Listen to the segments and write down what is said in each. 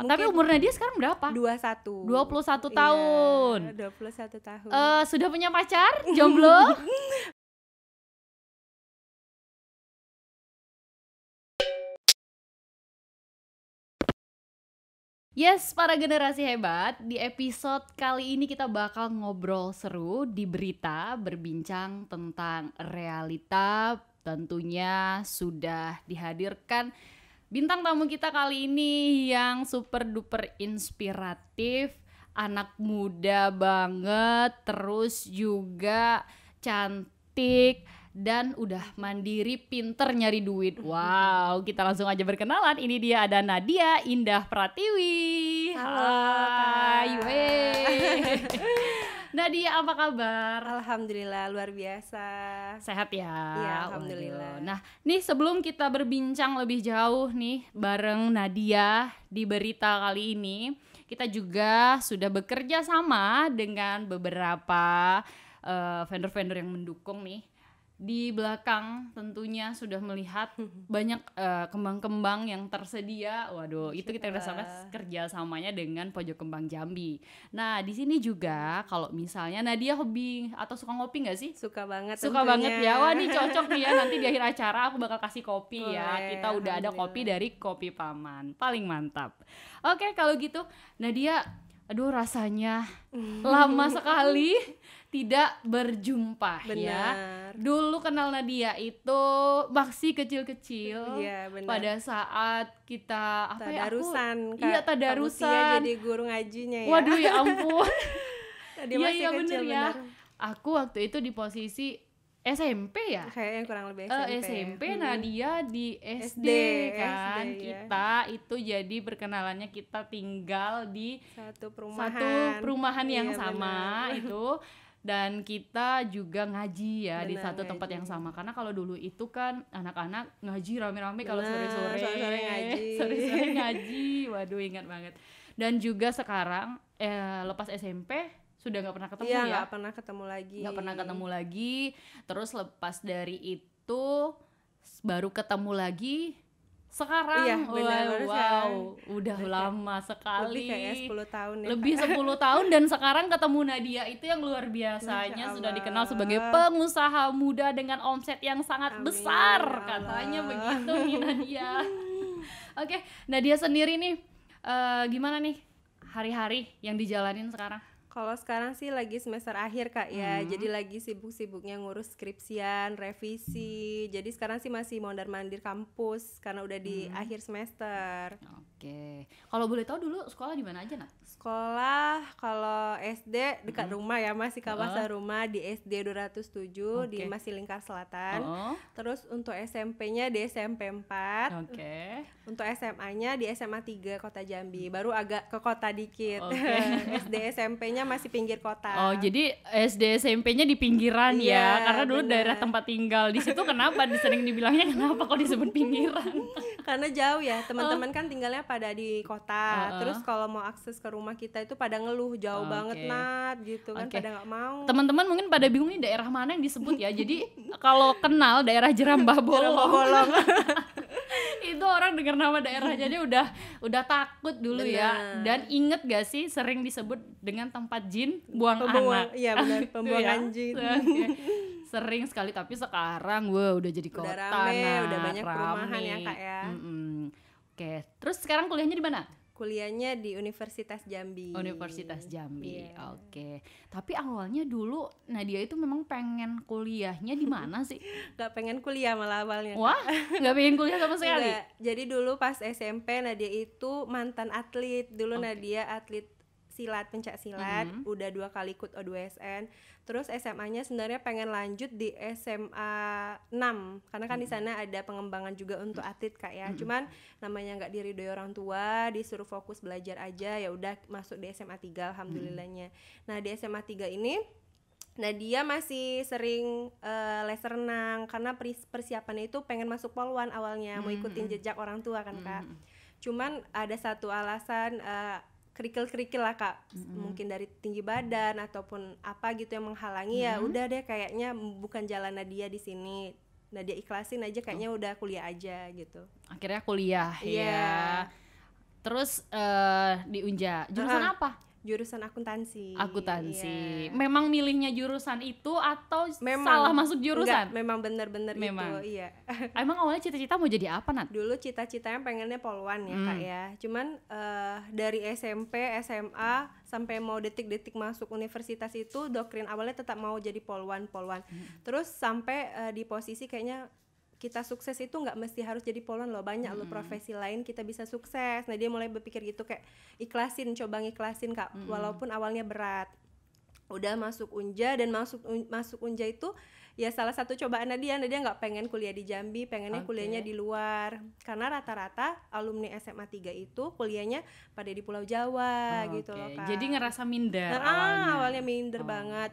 Tapi umur Nadia sekarang berapa? 21. 21 tahun. Iya, 21 tahun. Sudah punya pacar? Jomblo? Yes, para generasi hebat, di episode kali ini kita bakal ngobrol seru di berita, berbincang tentang realita. Tentunya sudah dihadirkan bintang tamu kita kali ini yang super duper inspiratif, anak muda banget, terus juga cantik dan udah mandiri, pinter nyari duit. Wow, kita langsung aja berkenalan. Ini dia ada Nadia Indah Pratiwi. Halo, Hai, Kak. weh. Nadia, apa kabar? Alhamdulillah, luar biasa. Sehat ya? Iya, alhamdulillah. Waduh. Nah, nih sebelum kita berbincang lebih jauh nih bareng Nadia di berita kali ini, kita juga sudah bekerja sama dengan beberapa vendor-vendor yang mendukung nih. Di belakang tentunya sudah melihat banyak kembang-kembang yang tersedia. Waduh, itu kita udah sampai kerja samanya dengan Pojok Kembang Jambi. Nah, di sini juga kalau misalnya Nadia hobi atau suka ngopi nggak sih? Suka banget. Suka tentunya. banget ya. Wah, ini cocok nih ya. Nanti di akhir acara aku bakal kasih kopi ya. Boleh, Kita udah ada kopi dari Kopi Paman. Paling mantap. Oke, kalau gitu Nadia, aduh rasanya lama sekali tidak berjumpa. Benar. Ya. Dulu kenal Nadia itu masih kecil-kecil. Iya, benar. Pada saat kita tadarusan, Kak. Iya, tadarusan. Kamu jadi guru ngajinya ya. Waduh, ya ampun. Tadi Iya, masih iya kecil, bener ya. benar. Aku waktu itu di posisi SMP ya. Kayaknya kurang lebih SMP Nadia di SD kan. SD, ya. Kita itu jadi perkenalannya kita tinggal di satu perumahan yang Iya, sama benar. itu. Dan kita juga ngaji ya di Benar, satu tempat ngaji. yang sama. Karena kalau dulu itu kan anak-anak ngaji rame-rame kalau Benar, sore-sore ngaji. Sore-sore ngaji. Waduh, ingat banget. Dan juga sekarang lepas SMP sudah nggak pernah ketemu Iya, ya. nggak pernah ketemu lagi. Terus lepas dari itu baru ketemu lagi sekarang. Iya, benar, baru sekarang. Udah lama sekali. Lebih kayaknya 10 tahun ya. Lebih 10 tahun dan sekarang ketemu Nadia itu yang luar biasanya. Masya Sudah Allah. dikenal sebagai pengusaha muda dengan omset yang sangat Amin, besar, ya Allah. katanya begitu nih Nadia. Oke, Nadia sendiri nih gimana nih hari-hari yang dijalanin sekarang? Kalau sekarang sih lagi semester akhir Kak ya, jadi lagi sibuk-sibuknya ngurus skripsian, revisi. Jadi sekarang sih masih mondar-mandir kampus karena udah di akhir semester. Oke, kalau boleh tahu dulu sekolah di mana aja, Nak? Sekolah kalau SD dekat rumah ya, masih kawasan rumah di SD 207 di Oke. Masih Lingkar Selatan. Oh, Terus untuk SMP-nya di SMP 4. oke. Untuk SMA-nya di SMA 3 Kota Jambi. Baru agak ke kota dikit. Oke. SD SMP-nya masih pinggir kota. Oh, jadi SD SMP-nya di pinggiran Iya, ya. Karena dulu benar. daerah tempat tinggal di situ kenapa sering dibilangnya kenapa kok disebut pinggiran? Karena jauh ya, teman-teman kan tinggalnya pada di kota. Terus kalau mau akses ke rumah kita itu pada ngeluh jauh Oke. banget Nat gitu kan, Oke. pada nggak mau. Teman-teman mungkin pada bingung nih daerah mana yang disebut ya. Jadi kalau kenal daerah Jerambah Bolong, itu orang dengar nama daerahnya dia udah takut dulu ya. Benar. Dan inget gak sih sering disebut dengan tempat jin buang anak? Iya benar, Itu pembuangan ya. jin. Oke. Sering sekali, tapi sekarang udah jadi kota. Udah rame, Nah, udah banyak perumahan rame. ya Kak ya. Oke, terus sekarang kuliahnya di mana? Kuliahnya di Universitas Jambi. Universitas Jambi. Iya. Oke. Tapi awalnya dulu Nadia itu memang pengen kuliahnya di mana sih? Gak pengen kuliah malah awalnya. Wah, nggak pengen kuliah sama sekali. Enggak. Jadi dulu pas SMP Nadia itu mantan atlet. Dulu Nadia atlet silat, pencak silat, udah 2 kali ikut O2SN. Terus SMA-nya sebenarnya pengen lanjut di SMA 6 karena kan di sana ada pengembangan juga untuk atlet Kak ya. Cuman namanya nggak diridhoi orang tua, disuruh fokus belajar aja, ya udah masuk di SMA 3 alhamdulillahnya. Nah, di SMA 3 ini Nadia masih sering les renang karena persiapannya itu pengen masuk Polwan awalnya, mau ikutin jejak orang tua kan Kak. Cuman ada satu alasan kerikil-kerikil lah Kak, mungkin dari tinggi badan ataupun apa gitu yang menghalangi, ya udah deh kayaknya bukan jalan Nadia di sini. Nadia ikhlasin aja, kayaknya udah kuliah aja gitu. Akhirnya kuliah Iya. ya. Terus di Unja jurusan apa? Jurusan akuntansi. Akuntansi. Memang milihnya jurusan itu atau Memang, salah masuk jurusan? Enggak, memang bener-bener itu, iya. Emang awalnya cita-cita mau jadi apa, Nat? Dulu cita-citanya pengennya polwan ya Kak ya. Cuman dari SMP, SMA sampai mau detik-detik masuk universitas itu doktrin awalnya tetap mau jadi polwan. Terus sampai di posisi kayaknya kita sukses itu nggak mesti harus jadi polwan loh, banyak loh profesi lain kita bisa sukses. Nah dia mulai berpikir gitu, kayak coba ngiklasin Kak, walaupun awalnya berat. Udah masuk Unja, dan masuk Unja itu ya salah satu cobaan Nadia nggak pengen kuliah di Jambi, pengennya kuliahnya di luar, karena rata-rata alumni SMA 3 itu kuliahnya pada di Pulau Jawa gitu loh Kak. Jadi ngerasa minder awalnya minder banget.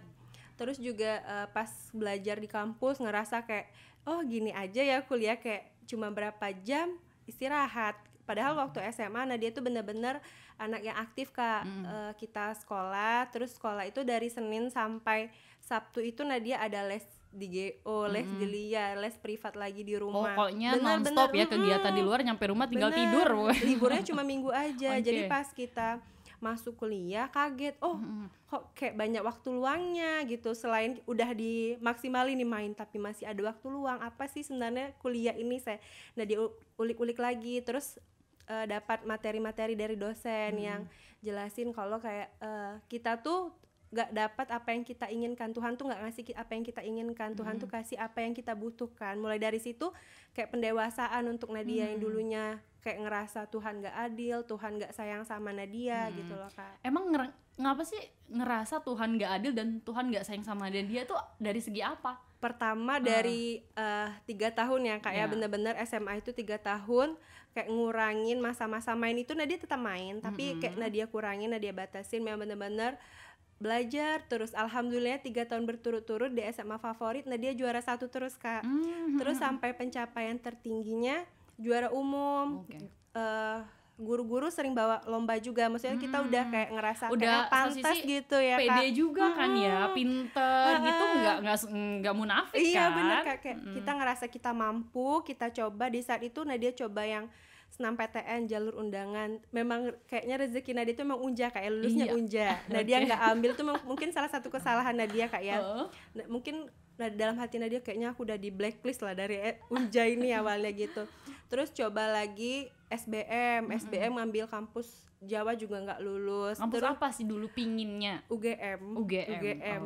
Terus juga pas belajar di kampus ngerasa kayak oh gini aja ya kuliah, kayak cuma berapa jam istirahat. Padahal waktu SMA Nadia tuh bener-bener anak yang aktif Kak. Kita sekolah, terus sekolah itu dari Senin sampai Sabtu itu Nadia ada les di GO, les di LIA, les privat lagi di rumah. Pokoknya non-stop ya kegiatan di luar, nyampe rumah tinggal tidur. Liburnya cuma minggu aja. Jadi pas kita masuk kuliah kaget, kok kayak banyak waktu luangnya gitu, selain udah dimaksimalin nih main, tapi masih ada waktu luang. Apa sih sebenarnya kuliah ini? Nah diulik-ulik lagi, terus dapat materi-materi dari dosen yang jelasin kalau kayak kita tuh gak dapat apa yang kita inginkan, Tuhan tuh gak ngasih apa yang kita inginkan, Tuhan tuh kasih apa yang kita butuhkan. Mulai dari situ kayak pendewasaan untuk Nadia yang dulunya kayak ngerasa Tuhan gak adil, Tuhan gak sayang sama Nadia gitu loh Kak. Emang ngapa sih ngerasa Tuhan gak adil dan Tuhan gak sayang sama dia tuh dari segi apa? Pertama dari 3 tahun ya Kak ya, bener-bener SMA itu 3 tahun kayak ngurangin masa-masa main itu. Nadia tetap main, tapi kayak Nadia kurangin, Nadia batasin, memang bener-bener belajar terus. Alhamdulillah 3 tahun berturut-turut di SMA favorit Nadia juara 1 terus Kak. Terus sampai pencapaian tertingginya juara umum. Guru-guru sering bawa lomba juga, maksudnya kita udah kayak ngerasa kayak pantas gitu ya Kak. Pede juga kan ya, pinter gitu, nggak munafik kan. Iya bener Kak, kayak kita ngerasa kita mampu, kita coba. Di saat itu Nadia coba yang senam PTN jalur undangan. Memang kayaknya rezeki Nadia itu memang Unja Kak ya, lulusnya Unja. Nadia nggak ambil tuh mungkin salah satu kesalahan Nadia Kak ya. Mungkin dalam hati Nadia kayaknya aku udah di blacklist lah dari Unja ini awalnya gitu. Terus coba lagi SBM ngambil kampus Jawa juga nggak lulus. Kampus apa sih dulu pinginnya? UGM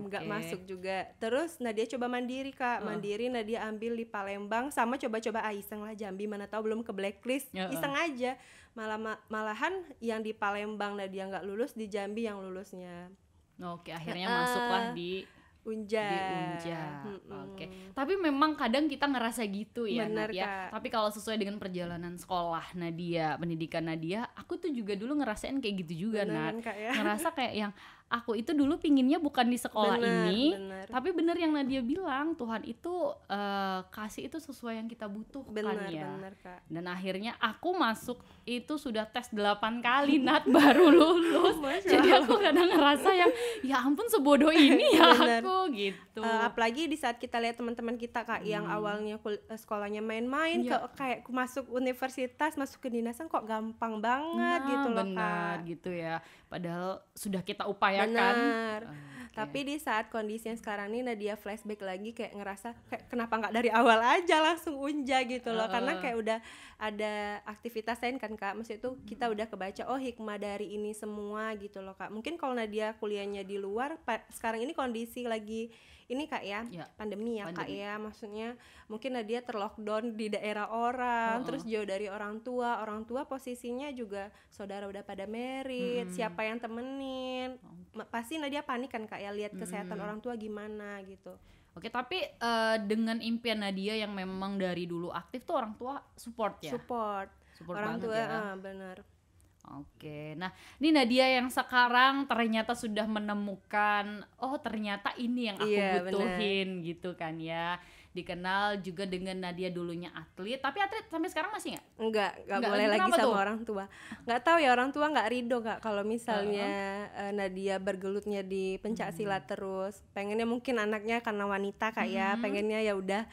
nggak masuk juga. Terus Nadia coba mandiri Kak, mandiri Nadia ambil di Palembang, sama coba-coba iseng lah Jambi, mana tahu belum ke blacklist, iseng aja. Malahan yang di Palembang Nadia nggak lulus, di Jambi yang lulusnya. Oke, akhirnya masuklah di Unja. Oke. Tapi memang kadang kita ngerasa gitu ya, bener, Nadia. Tapi kalau sesuai dengan perjalanan sekolah Nadia, pendidikan Nadia, aku tuh juga dulu ngerasain kayak gitu juga, Nat. Ya? Ngerasa kayak yang aku itu dulu pinginnya bukan di sekolah ini, tapi bener yang Nadia bilang, Tuhan itu kasih itu sesuai yang kita butuhkan ya. Bener, Kak. Dan akhirnya aku masuk itu sudah tes 8 kali Nat baru lulus. Jadi aku kadang ngerasa yang ya ampun sebodoh ini ya aku gitu. Apalagi di saat kita lihat teman-teman kita Kak yang awalnya sekolahnya main-main, kayak masuk universitas, masuk kedinasan kok gampang banget gitu loh Kak. Benar gitu ya. Padahal sudah kita upayakan. Benar. Tapi di saat kondisi yang sekarang ini Nadia flashback lagi, kayak ngerasa kayak kenapa nggak dari awal aja langsung Unja gitu loh. Karena kayak udah ada aktivitas lain kan Kak. Maksudnya itu kita udah kebaca hikmah dari ini semua gitu loh Kak. Mungkin kalau Nadia kuliahnya di luar, sekarang ini kondisi lagi ini Kak ya, pandemi ya Kak ya. Maksudnya mungkin Nadia terlockdown di daerah orang, terus jauh dari orang tua posisinya juga saudara udah pada merit, siapa yang temenin. Pasti Nadia panik kan Kak ya, lihat kesehatan orang tua gimana gitu. Oke, tapi dengan impian Nadia yang memang dari dulu aktif tuh orang tua support ya? Support orang tua ya? Benar. Oke, nah ini Nadia yang sekarang ternyata sudah menemukan, ternyata ini yang aku butuhin gitu kan ya. Dikenal juga dengan Nadia dulunya atlet, tapi atlet sampai sekarang masih nggak? Enggak boleh lagi sama tuh? Orang tua. Nggak tahu ya, orang tua nggak ridho Kak kalau misalnya Nadia bergelutnya di pencak silat terus. Pengennya mungkin anaknya karena wanita Kak ya, pengennya ya udah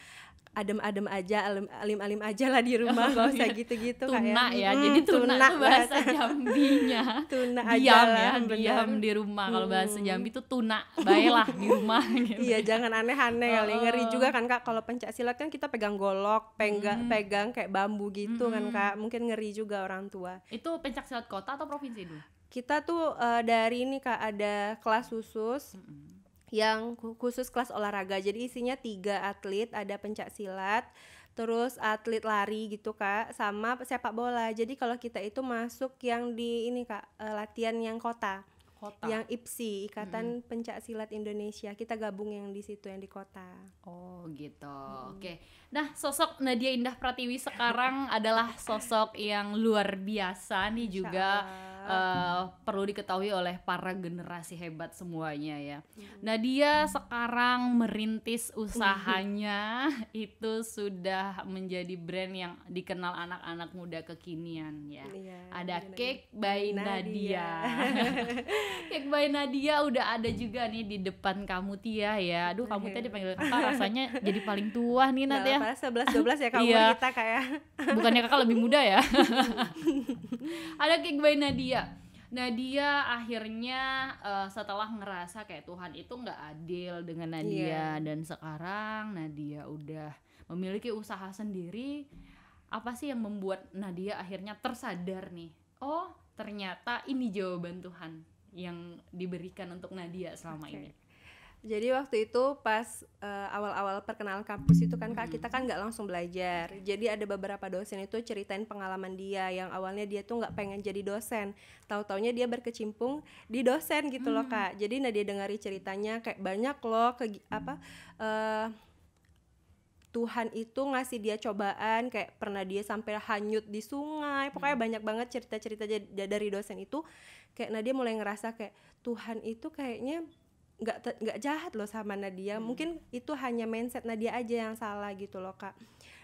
adem-adem aja, alim-alim aja lah di rumah, gak usah gitu-gitu tuna kayak ya. Jadi tuna itu bahasa Jambinya. Tuna Diam aja lah, ya, bener. diam di rumah. Kalau bahasa Jambi itu tuna, baiklah di rumah gitu. Iya, jangan aneh-aneh kali. Ngeri juga kan Kak, kalau pencak silat kan kita pegang golok, pegang kayak bambu gitu kan Kak. Mungkin ngeri juga orang tua. Itu pencak silat kota atau provinsi dulu? Kita tuh dari ini Kak, ada kelas khusus yang khusus kelas olahraga. Jadi isinya 3 atlet, ada pencak silat, terus atlet lari gitu Kak, sama sepak bola. Jadi kalau kita itu masuk yang di ini Kak, latihan yang kota. Yang IPSI, Ikatan Pencak Silat Indonesia. Kita gabung yang di situ, yang di kota. Oh gitu. Oke. Nah, sosok Nadia Indah Pratiwi sekarang adalah sosok yang luar biasa nih juga. Perlu diketahui oleh para generasi hebat semuanya ya. Nadia sekarang merintis usahanya itu sudah menjadi brand yang dikenal anak-anak muda kekinian ya. Ada Cake by Nadia. Cake by Nadia udah ada juga nih di depan kamu Tia ya. Aduh, kamu tadi dipanggil kakak rasanya jadi paling tua nih Nat ya. 11-12 ya kamu kita kayak. Bukannya kakak lebih muda ya. Ada Cake by Nadia. Nadia akhirnya setelah ngerasa kayak Tuhan itu nggak adil dengan Nadia dan sekarang Nadia udah memiliki usaha sendiri. Apa sih yang membuat Nadia akhirnya tersadar nih? Oh, ternyata ini jawaban Tuhan yang diberikan untuk Nadia selama ini. Jadi waktu itu pas awal-awal perkenalan kampus itu kan Kak, kita kan nggak langsung belajar. Jadi ada beberapa dosen itu ceritain pengalaman dia yang awalnya dia tuh nggak pengen jadi dosen, tahu-taunya dia berkecimpung di dosen gitu loh Kak. Jadi Nadia dengari ceritanya kayak banyak loh Tuhan itu ngasih dia cobaan, kayak pernah dia sampai hanyut di sungai. Pokoknya banyak banget cerita-cerita dari dosen itu. Kayak Nadia mulai ngerasa kayak Tuhan itu kayaknya nggak jahat loh sama Nadia. Mungkin itu hanya mindset Nadia aja yang salah gitu loh Kak.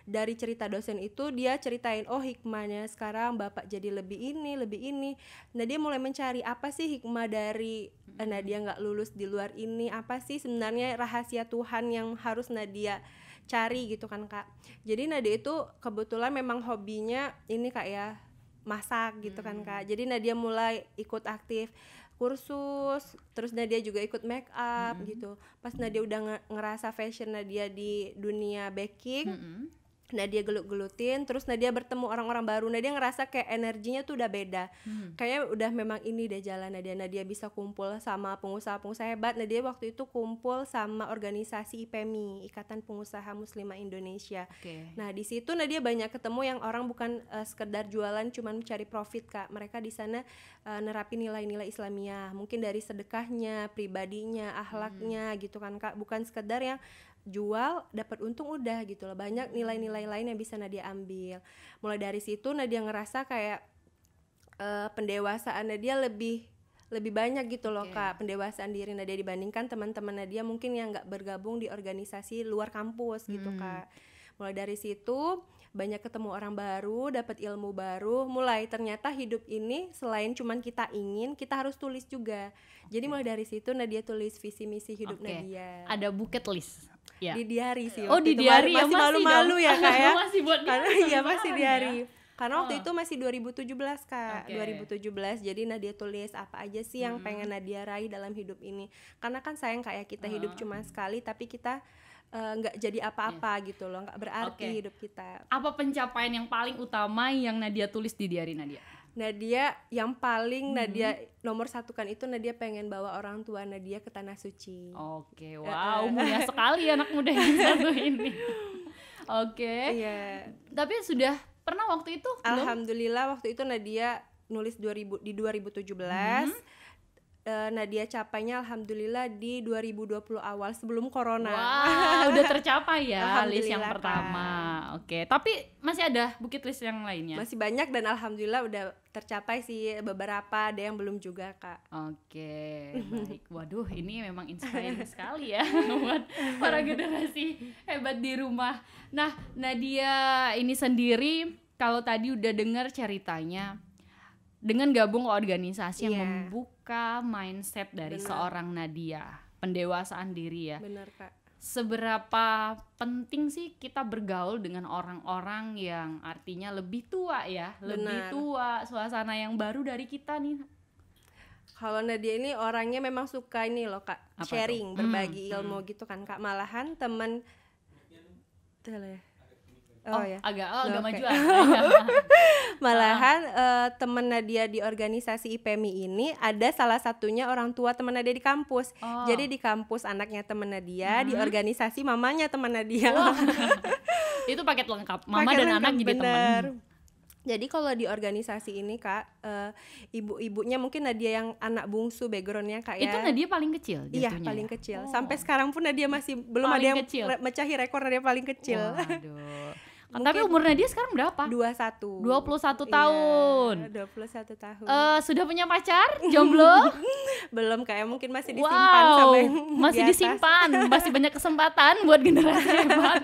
Dari cerita dosen itu dia ceritain, oh hikmahnya sekarang Bapak jadi lebih ini. Nadia mulai mencari apa sih hikmah dari Nadia nggak lulus di luar ini, apa sih sebenarnya rahasia Tuhan yang harus Nadia cari gitu kan Kak. Jadi Nadia itu kebetulan memang hobinya ini Kak ya, masak gitu kan Kak. Jadi Nadia mulai ikut aktif kursus, terus Nadia juga ikut make up gitu. Pas Nadia udah ngerasa fashion Nadia di dunia baking, Nadia gelut-gelutin, terus Nadia bertemu orang-orang baru. Nadia ngerasa kayak energinya tuh udah beda. Kayaknya udah memang ini deh jalan Nadia bisa kumpul sama pengusaha-pengusaha hebat. Nadia waktu itu kumpul sama organisasi IPMI, Ikatan Pengusaha Muslimah Indonesia. Nah, di situ Nadia banyak ketemu yang orang bukan sekedar jualan cuman mencari profit Kak. Mereka di sana nerapin nilai-nilai Islamiyah, mungkin dari sedekahnya, pribadinya, akhlaknya gitu kan Kak. Bukan sekedar yang jual dapat untung udah gitu loh, banyak nilai-nilai lain yang bisa Nadia ambil. Mulai dari situ Nadia ngerasa kayak pendewasaan Nadia lebih banyak gitu loh Kak, pendewasaan diri Nadia dibandingkan teman-teman Nadia mungkin yang nggak bergabung di organisasi luar kampus gitu Kak. Mulai dari situ banyak ketemu orang baru, dapat ilmu baru, mulai ternyata hidup ini selain cuman kita ingin, kita harus tulis juga. Jadi mulai dari situ Nadia tulis visi misi hidup Nadia. Ada bucket list. Ya. Di diary sih. Oh, di diary masih malu-malu ya Kak ya. Masih buat karena ya masih diary. Karena waktu itu masih 2017 Kak. 2017. Jadi Nadia tulis apa aja sih yang pengen Nadia raih dalam hidup ini. Karena kan sayang kayak kita hidup cuma sekali, tapi kita nggak jadi apa-apa gitu loh, nggak berarti hidup kita. Apa pencapaian yang paling utama yang Nadia tulis di diary Nadia? Nadia yang paling Nadia nomor satukan itu Nadia pengen bawa orang tua Nadia ke Tanah Suci. Wow, mulia sekali anak muda yang satu ini. Iya. Tapi sudah pernah waktu itu? Alhamdulillah waktu itu Nadia nulis di 2017. Nadia capainya alhamdulillah di 2020 awal sebelum corona. Wah, udah tercapai ya list yang pertama. Tapi masih ada bukit list yang lainnya? Masih banyak dan alhamdulillah udah tercapai sih beberapa, ada yang belum juga Kak. Baik. Waduh, ini memang inspiring sekali ya buat para generasi hebat di rumah. Nah, Nadia ini sendiri kalau tadi udah dengar ceritanya, dengan gabung ke organisasi yang membuka mindset dari seorang Nadia, pendewasaan diri ya. Benar Kak. seberapa penting sih kita bergaul dengan orang-orang yang artinya lebih tua ya, lebih Benar. tua, suasana yang baru dari kita nih. Kalau Nadia ini orangnya memang suka ini loh Kak, Apa sharing, tuh? berbagi ilmu gitu kan Kak. Malahan temen ya. Agak Oke. majuan. Malahan temen Nadia di organisasi IPMI ini ada salah satunya orang tua temen Nadia di kampus. Oh. Jadi di kampus anaknya temen Nadia, di organisasi mamanya temen Nadia. Wah. Itu paket lengkap. Mama Paket dan lengkap, anak jadi bener. teman. Jadi kalau di organisasi ini Kak, ibu-ibunya mungkin Nadia yang anak bungsu backgroundnya Kak ya. Itu Nadia paling kecil Iya, jatuhnya paling ya? kecil. Oh. Sampai sekarang pun Nadia masih belum Paling ada yang kecil. mecahi rekor Nadia paling kecil. Waduh. Mungkin Tapi umur Nadia sekarang berapa? 21. 21 tahun. Iya, 21 tahun. Sudah punya pacar? Jomblo? Belum kayak mungkin masih disimpan sama yang masih di atas. disimpan, masih banyak kesempatan buat generasi hebat.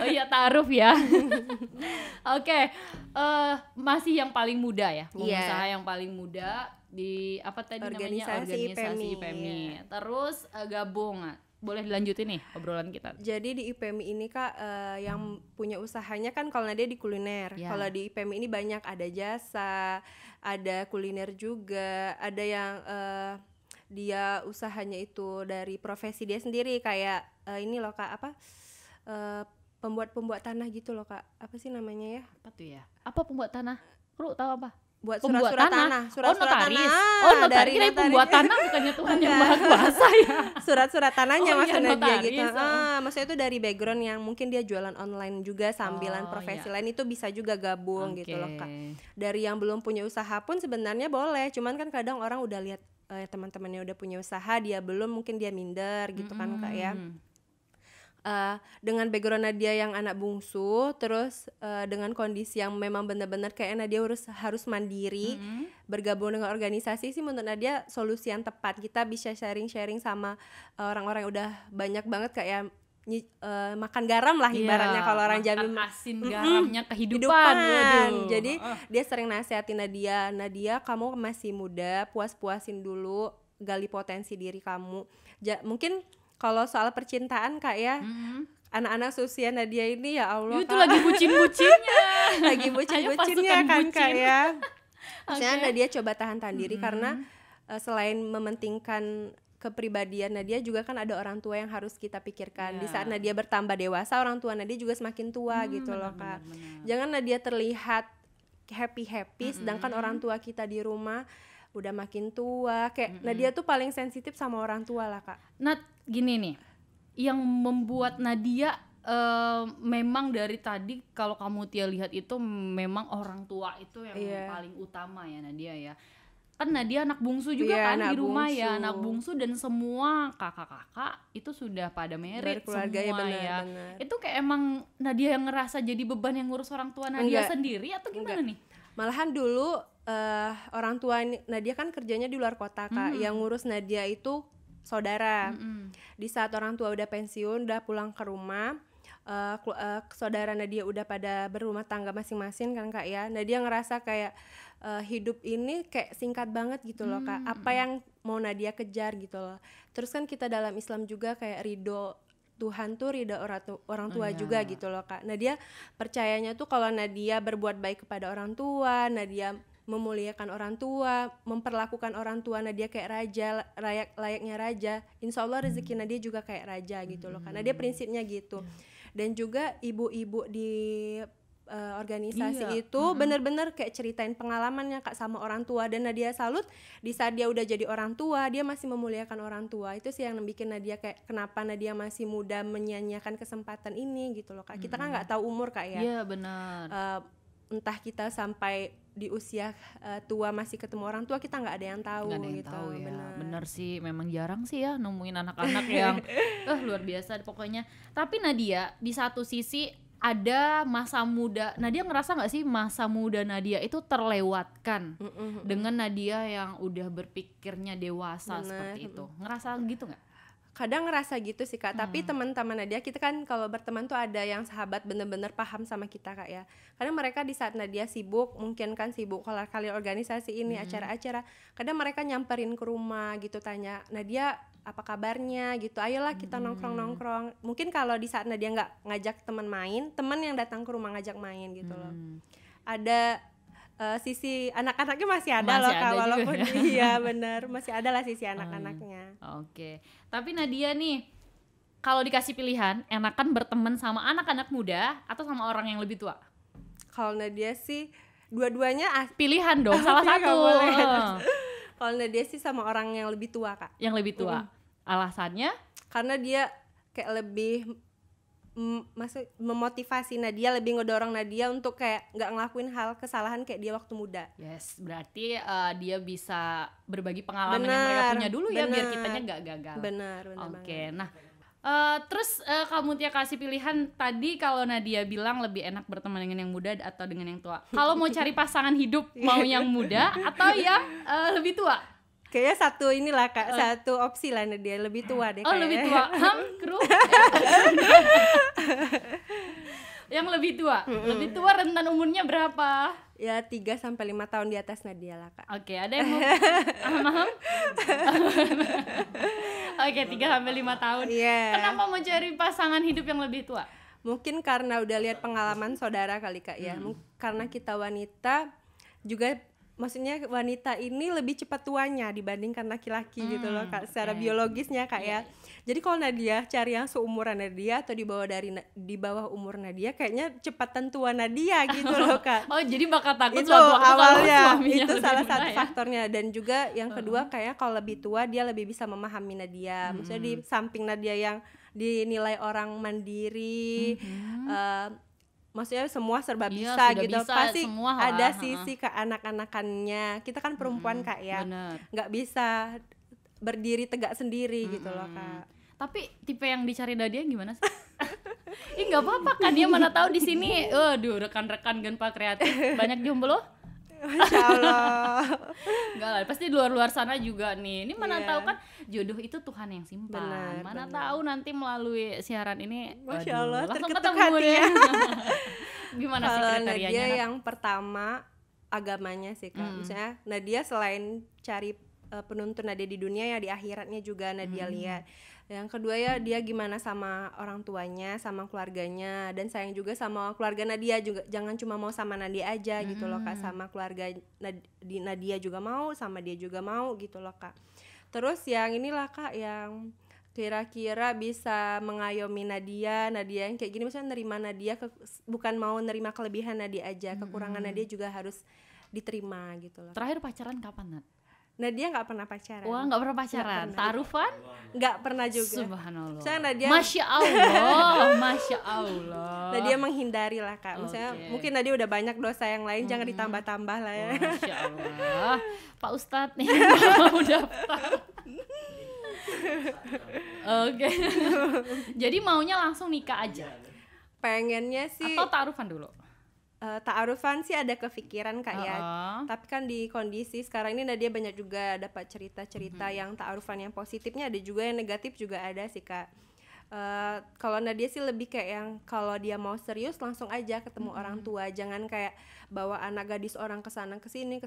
Oh iya, taaruf ya. Oke, masih yang paling muda ya, pengusaha yang paling muda di apa tadi namanya, organisasi IPMI. Terus gabung, boleh dilanjutin nih obrolan kita. Jadi di IPMI ini Kak, yang punya usahanya kan kalau Nadia di kuliner. Ya. Kalau di IPMI ini banyak, ada jasa, ada kuliner juga, ada yang dia usahanya itu dari profesi dia sendiri kayak ini loh Kak, apa pembuat tanah gitu loh Kak, apa sih namanya ya? Apa tuh ya? Apa pembuat tanah? Lu tahu apa? Buat Pembuat surat-surat tanah. tanah, surat-surat notaris. tanah. Oh, notaris. Dari Kirain notaris. pembuat tanah bukannya Tuhan yang Maha Kuasa ya. Surat-surat tanahnya Oh, iya, maksudnya dia notaris. gitu. Maksudnya itu dari background yang mungkin dia jualan online juga sambilan profesi lain, itu bisa juga gabung gitu loh Kak. Dari yang belum punya usaha pun sebenarnya boleh, cuman kan kadang orang udah lihat teman-temannya udah punya usaha, dia belum, mungkin dia minder gitu kan Kak ya. Dengan background Nadia yang anak bungsu, terus dengan kondisi yang memang benar-benar kayak Nadia harus mandiri, bergabung dengan organisasi sih menurut Nadia solusi yang tepat. Kita bisa sharing-sharing sama orang-orang yang udah banyak banget kayak makan garam lah ibaratnya kalau orang Jambi, asin garamnya kehidupan. Waduh. Jadi dia sering nasihatin Nadia kamu masih muda, puas-puasin dulu, gali potensi diri kamu. Mungkin kalau soal percintaan Kak ya, anak-anak seusia Nadia ini ya Allah itu Kak, lagi bucin-bucinnya. lagi bucin-bucinnya kan bucin. Kak ya. Maksudnya Nadia coba tahan diri karena selain mementingkan kepribadian Nadia juga kan ada orang tua yang harus kita pikirkan. Di saat Nadia bertambah dewasa, orang tua Nadia juga semakin tua gitu loh Kak. Jangan Nadia terlihat happy-happy sedangkan orang tua kita di rumah udah makin tua. Kayak Nadia tuh paling sensitif sama orang tua lah Kak. Nah, gini nih, yang membuat Nadia memang dari tadi kalau kamu Tia lihat itu memang orang tua itu yang paling utama ya Nadia ya. Kan Nadia anak bungsu juga kan di rumah bungsu. Ya anak bungsu dan semua kakak-kakak itu sudah pada married semua ya. Itu kayak emang Nadia yang ngerasa jadi beban yang ngurus orang tua Nadia sendiri atau gimana nih? Malahan dulu orang tua Nadia kan kerjanya di luar kota Kak. Yang ngurus Nadia itu saudara. Di saat orang tua udah pensiun, udah pulang ke rumah, saudara Nadia udah pada berumah tangga masing-masing kan Kak ya. Nadia ngerasa kayak hidup ini kayak singkat banget gitu loh Kak. Apa yang mau Nadia kejar gitu loh. Terus kan kita dalam Islam juga kayak ridho Tuhan tuh ridho orang tua juga gitu loh Kak. Nadia percayanya tuh kalau Nadia berbuat baik kepada orang tua, Nadia memuliakan orang tua, memperlakukan orang tua Nadia kayak raja, layaknya raja, insya Allah rezeki Nadia juga kayak raja gitu loh Kak. Nadia prinsipnya gitu. Dan juga ibu-ibu di organisasi itu benar-benar kayak ceritain pengalamannya Kak sama orang tua, dan Nadia salut di saat dia udah jadi orang tua dia masih memuliakan orang tua. Itu sih yang bikin Nadia kayak kenapa Nadia masih muda menyia-nyiakan kesempatan ini gitu loh Kak. Kita kan nggak tahu umur Kak ya. Iya benar. Entah kita sampai di usia tua masih ketemu orang tua, kita nggak ada yang tahu gitu. Ya. Bener sih, memang jarang sih ya nemuin anak-anak yang luar biasa pokoknya. Tapi Nadia di satu sisi ada masa muda, Nadia ngerasa nggak sih masa muda Nadia itu terlewatkan dengan Nadia yang udah berpikirnya dewasa seperti itu? Ngerasa gitu nggak? Kadang ngerasa gitu sih Kak, tapi teman-teman Nadia, kita kan kalau berteman tuh ada yang sahabat bener-bener paham sama kita Kak ya. Karena mereka di saat Nadia sibuk, mungkin kan sibuk kalau kalian organisasi ini acara-acara, kadang mereka nyamperin ke rumah gitu, tanya Nadia apa kabarnya gitu, ayolah kita nongkrong. Mungkin kalau di saat Nadia nggak ngajak teman main, teman yang datang ke rumah ngajak main gitu loh. Ada sisi anak-anaknya masih ada loh Kak, walaupun ya? iya benar masih ada lah sisi anak-anaknya. Oke. Tapi Nadia nih, kalau dikasih pilihan, enakan berteman sama anak-anak muda atau sama orang yang lebih tua? Kalau Nadia sih dua-duanya pilihan dong, salah satu. Kalau Nadia sih sama orang yang lebih tua Kak. Yang lebih tua. Alasannya? Karena dia kayak lebih maksud memotivasi Nadia, lebih ngedorong Nadia untuk kayak nggak ngelakuin hal kesalahan kayak dia waktu muda. Yes, berarti dia bisa berbagi pengalaman yang mereka punya dulu ya, biar kitanya nggak gagal. Benar. Oke, nah terus kamu Tia kasih pilihan tadi, kalau Nadia bilang lebih enak berteman dengan yang muda atau dengan yang tua. Kalau mau cari pasangan hidup, mau yang muda atau yang lebih tua? Kayaknya satu inilah Kak, satu opsi lah Nadia, lebih tua deh kayaknya. Lebih tua. Kru. Yang lebih tua. Lebih tua rentan umurnya berapa? Ya 3-5 tahun di atas Nadia lah Kak. Oke, ada yang mau paham? Oke, 3-5 tahun. Kenapa mau cari pasangan hidup yang lebih tua? Mungkin karena udah lihat pengalaman saudara kali Kak ya. Karena kita wanita juga, maksudnya wanita ini lebih cepat tuanya dibandingkan laki-laki gitu loh Kak, secara biologisnya Kak ya. Jadi kalau Nadia cari yang seumuran Nadia atau di bawah umur Nadia, kayaknya cepatan tua Nadia gitu loh Kak. Oh, jadi bakal takut itu suatu waktu awalnya, suaminya itu salah satu ya? faktornya. Dan juga yang kedua kayaknya kalau lebih tua dia lebih bisa memahami Nadia. Maksudnya di samping Nadia yang dinilai orang mandiri, maksudnya semua serba bisa gitu, pasti ada sisi keanak-anakannya. Kita kan perempuan Kak ya, nggak bisa berdiri tegak sendiri gitu loh Kak. Tapi tipe yang dicari Nadia gimana sih? Nggak apa-apa kan, dia mana tahu di sini, rekan-rekan Genpa Kreatif banyak jomblo. Masya Allah. Enggak lah, pasti di luar-luar sana juga nih. Ini mana tahu kan, jodoh itu Tuhan yang simpan. Mana tahu nanti melalui siaran ini, Masya Allah, langsung terketuk ketemu hati ya. ya. Gimana sih kriterianya? Nadia yang pertama agamanya sih Kak. Misalnya Nadia selain cari penuntun Nadia di dunia, ya di akhiratnya juga Nadia lihat. Yang kedua ya dia gimana sama orang tuanya, sama keluarganya, dan sayang juga sama keluarga Nadia juga. Jangan cuma mau sama Nadia aja gitu loh Kak, sama keluarga Nadia juga mau, sama dia juga mau gitu loh Kak. Terus yang inilah Kak, yang kira-kira bisa mengayomi Nadia yang kayak gini, misalnya nerima Nadia, bukan mau nerima kelebihan Nadia aja, kekurangan Nadia juga harus diterima gitu loh. Terakhir pacaran kapan, Nat? Nadia nggak pernah pacaran. Wah, nggak pernah pacaran. Ta'arufan? Nggak pernah juga. Subhanallah. Nadia, Masya Allah, Masya Allah. Nadia menghindari lah Kak. Misalnya mungkin Nadia udah banyak dosa yang lain, jangan ditambah-tambah lah ya. Masya Allah. Pak Ustadz nih mau daftar. Oke. Jadi maunya langsung nikah aja? Pengennya sih. Atau ta'arufan dulu? Ta'arufan sih ada kepikiran Kak ya. Tapi kan di kondisi sekarang ini Nadia banyak juga dapat cerita-cerita yang ta'arufan yang positifnya, ada juga yang negatif juga ada sih Kak. Kalau Nadia sih lebih kayak yang kalau dia mau serius langsung aja ketemu orang tua, jangan kayak bawa anak gadis orang kesana kesini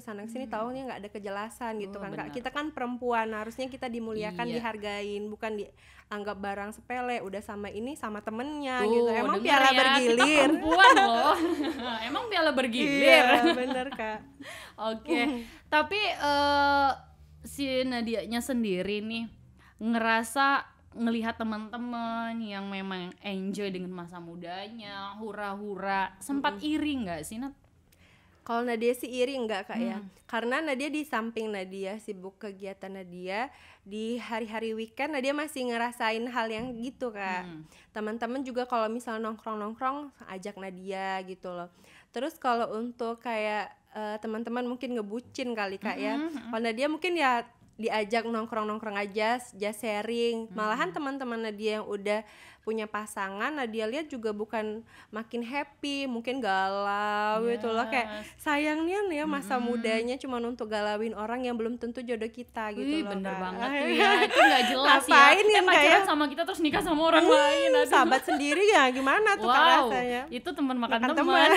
tahunya nggak ada kejelasan gitu kan Kak. Kita kan perempuan, harusnya kita dimuliakan, dihargain, bukan dianggap barang sepele. Udah sama ini sama temennya gitu. Emang piala bergilir. Kita perempuan loh. Emang piala bergilir. Iya bener Kak. Oke. Tapi si Nadianya sendiri nih ngerasa ngelihat teman-teman yang memang enjoy dengan masa mudanya, hura-hura, sempat iri nggak sih, Nat? Kalau Nadia sih iri enggak Kak ya, karena Nadia di samping Nadia sibuk kegiatan Nadia, di hari-hari weekend Nadia masih ngerasain hal yang gitu Kak. Teman-teman juga kalau misalnya nongkrong ajak Nadia gitu loh. Terus kalau untuk kayak teman-teman mungkin ngebucin kali Kak ya, kalau Nadia mungkin ya diajak nongkrong aja, just sharing. Malahan teman-teman Nadia yang udah punya pasangan, Nadia lihat juga bukan makin happy, mungkin galau gitu loh, kayak sayangnya nih ya masa mudanya cuma untuk galauin orang yang belum tentu jodoh kita gitu loh. Bener banget tuh ya, itu gak jelas ngapain ya, pacaran sama kita terus nikah sama orang lain. Sahabat sendiri ya gimana tuh Kak rasanya? Itu teman makan teman.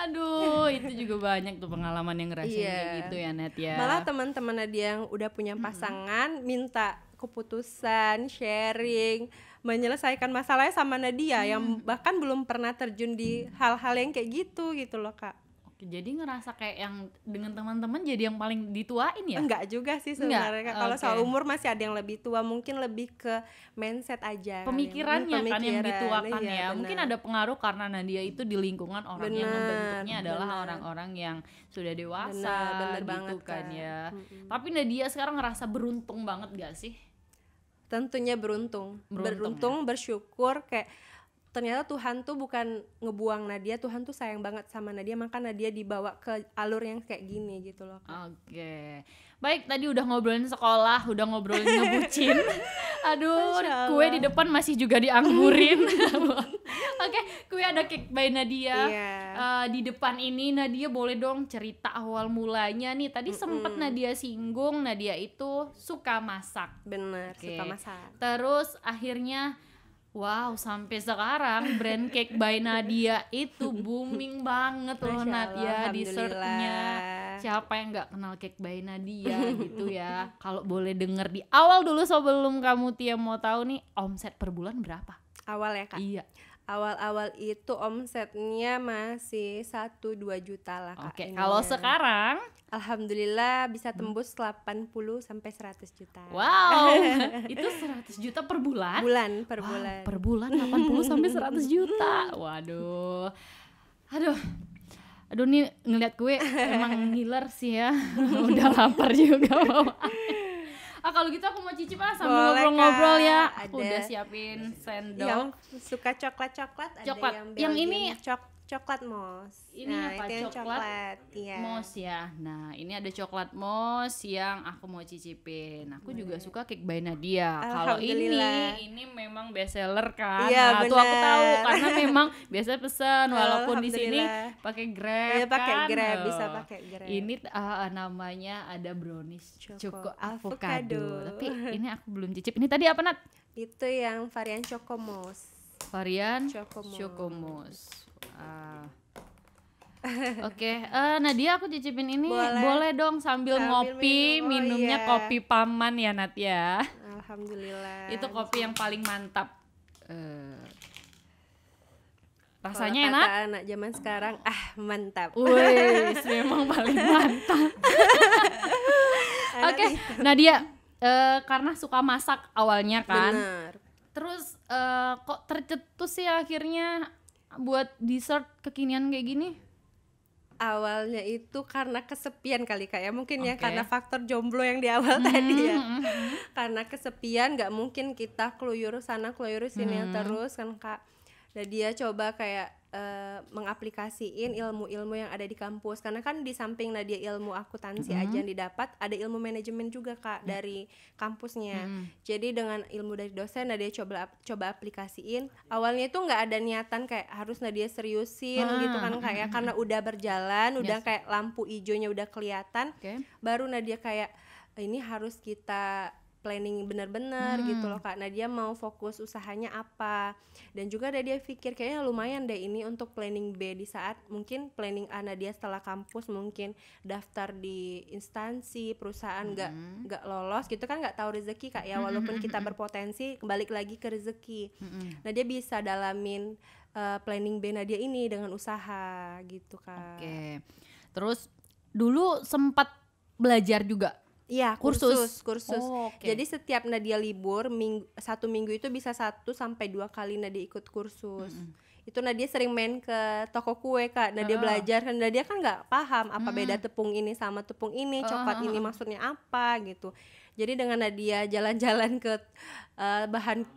Aduh, itu juga banyak tuh pengalaman yang ngerasain Iya. kayak gitu ya Net ya. Malah teman-teman Nadia yang udah punya pasangan minta keputusan, sharing, menyelesaikan masalahnya sama Nadia yang bahkan belum pernah terjun di hal-hal yang kayak gitu loh Kak. Oke, jadi ngerasa kayak yang dengan teman-teman jadi yang paling dituain ya? Enggak juga sih sebenarnya Kak. Kalau Oke. soal umur masih ada yang lebih tua, mungkin lebih ke mindset aja. Pemikirannya kan yang dituakan iya, ya. benar. Mungkin ada pengaruh karena Nadia itu di lingkungan orang yang Benar, membentuknya adalah benar. orang-orang yang sudah dewasa Benar gitu banget, kan Kak. ya. Tapi Nadia sekarang ngerasa beruntung banget gak sih? Tentunya beruntung, Beruntung bersyukur kayak ternyata Tuhan tuh bukan ngebuang Nadia, Tuhan tuh sayang banget sama Nadia, maka Nadia dibawa ke alur yang kayak gini gitu loh Kak. Oke. Baik, tadi udah ngobrolin sekolah, udah ngobrolin ngebucin. Aduh, Masya kue Allah. di depan masih juga dianggurin. Oke, kue ada cake by Nadia. Iya. Di depan ini Nadia boleh dong cerita awal mulanya nih. Tadi sempet Nadia singgung, Nadia itu suka masak. Bener, Oke. suka masak. Terus akhirnya wow, sampai sekarang brand cake by Nadia itu booming banget loh Masya Nat Allah, ya, alhamdulillah. dessertnya. Siapa yang nggak kenal cake by Nadia gitu ya. Kalau boleh denger di awal dulu sebelum kamu Tia mau tahu nih, omset per bulan berapa? Awal ya Kak. Iya. Awal-awal itu omsetnya masih 1-2 juta lah Kak. Oke, ininya. kalau sekarang Alhamdulillah bisa tembus 80 sampai 100 juta. wow, itu 100 juta per bulan? Per Wow, bulan. per bulan 80 sampai 100 juta. Waduh. Aduh nih ngeliat gue emang ngiler sih ya. Udah lapar juga mau. Kalau gitu aku mau cicip sambil Boleh, ngobrol-ngobrol Kak. ya. Ada Aku udah siapin sendok. Yang suka coklat-coklat Coklat. ada Yang Belgian ini coklat mousse. ini apa? itu yang Coklat iya. mousse ya. Nah, ini ada coklat mousse yang aku mau cicipin. Aku juga suka cake by Nadia. Kalau Alhamdulillah. ini memang best seller kan. Iya, Nah, tuh aku bener. tahu karena memang biasa pesan walaupun di sini Alhamdulillah. pakai Grab Iya, pakai kan. Grab, Oh. bisa pakai Grab. Ini namanya ada brownies Choco Choco avocado. avocado. Tapi ini aku belum cicip. Ini tadi apa Nat? Itu yang varian choco mousse. Varian Choco mousse. Choco mousse. Oke, Nadia aku cicipin ini. Boleh dong sambil ngopi, minum. Oh, minumnya iya. kopi paman ya Nat ya. Alhamdulillah. Itu kopi yang paling mantap. Kalau Rasanya kata enak. anak zaman sekarang, mantap. Wih, memang paling mantap. Oke, Nadia, karena suka masak awalnya kan. Bener. Terus kok tercetus sih akhirnya buat dessert kekinian kayak gini? Awalnya itu karena kesepian kali Kak ya, mungkin ya Oke. karena faktor jomblo yang di awal tadi ya. Karena kesepian nggak mungkin kita keluyur sana keluyur sini terus kan Kak. Dan dia coba kayak mengaplikasiin ilmu-ilmu yang ada di kampus, karena kan di samping Nadia ilmu akuntansi aja yang didapat, ada ilmu manajemen juga Kak dari kampusnya. Jadi dengan ilmu dari dosen Nadia coba aplikasiin. Awalnya itu nggak ada niatan kayak harus Nadia seriusin gitu kan Kak ya, karena udah berjalan, udah kayak lampu hijaunya udah kelihatan. Oke. Baru Nadia kayak ini harus kita planning benar-benar gitu loh Kak. Nadia mau fokus usahanya apa, dan juga Nadia pikir kayaknya lumayan deh ini untuk planning B di saat mungkin planning A Nadia setelah kampus mungkin daftar di instansi perusahaan nggak lolos gitu kan, nggak tahu rezeki Kak ya, walaupun kita berpotensi balik lagi ke rezeki. Nadia bisa dalamin planning B Nadia ini dengan usaha gitu Kak. Oke. Terus dulu sempat belajar juga. Iya, Kursus? kursus. Oh, oke. Jadi setiap Nadia libur, satu minggu itu bisa 1-2 kali Nadia ikut kursus. Itu Nadia sering main ke toko kue Kak, Nadia belajar, kan Nadia kan nggak paham apa beda tepung ini sama tepung ini, coklat ini maksudnya apa gitu. Jadi dengan Nadia jalan-jalan ke bahan